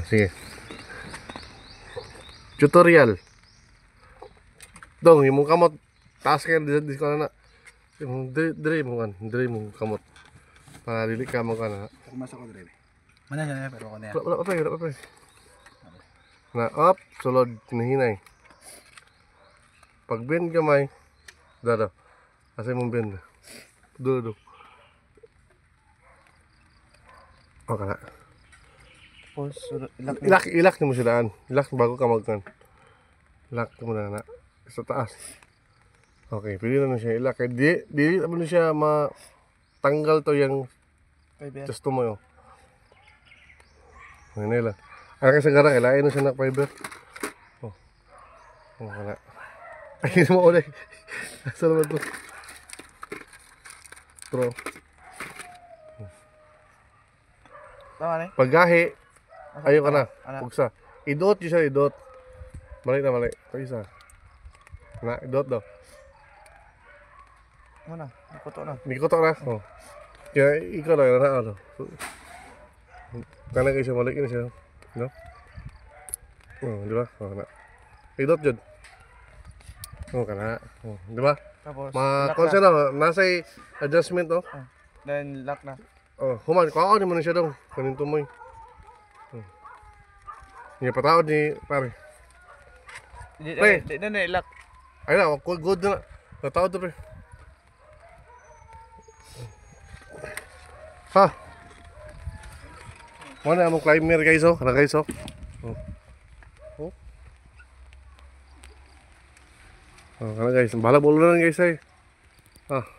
Sige. Tutorial. Dong, yung mong kamot. Taas kayo, di ko na. Dire mong kamot. Para dili ka mo ka na. Masuk ko dire. Mana siya pero ko na. Wala pa. Na up, sulod, hinahinay. Pag bend kamay, dado. Asay mong bend. Do. O ka na. Tapos Ilak mo siya daan. Ilak bago ka magkan. Ilak mo na. Sa taas. Okay, pwede na siya ilak. Di naman siya matanggal to yung gusto mo yun. Ngayon nila. Ang kasi gara, kailain na siya na fiber. Oh. Wala. Ay, hindi mo ulit. Asa naman to? Pro. tama ni. Paggahi, ayaw ka na. Ana. Pugsa. Idot yun siya, idot. Mali. Ito isa. Na, idot daw. Mana? Ikuto na. Hindi ko to na. Oh. Kaya ikaw na, ano. Kana kayo siya, malik na siya. No? Oh, di ba? Oh, na. Idot yun. Oh, kana. Oh, di ba? Tapos Konsa na, nasa adjustment, oh. then lock na. Oh, human, kuha ni mo na siya daw. Kanin tumoy. Oh. Hindi patawad ni pare. Pre. Di na lock. Ay na, good na. Patawad to, pre. Ha? Mana among climber guys, oh. Kana guys, oh. Oh. Oh, kana guys, bahala bolo na guys ay. Ah.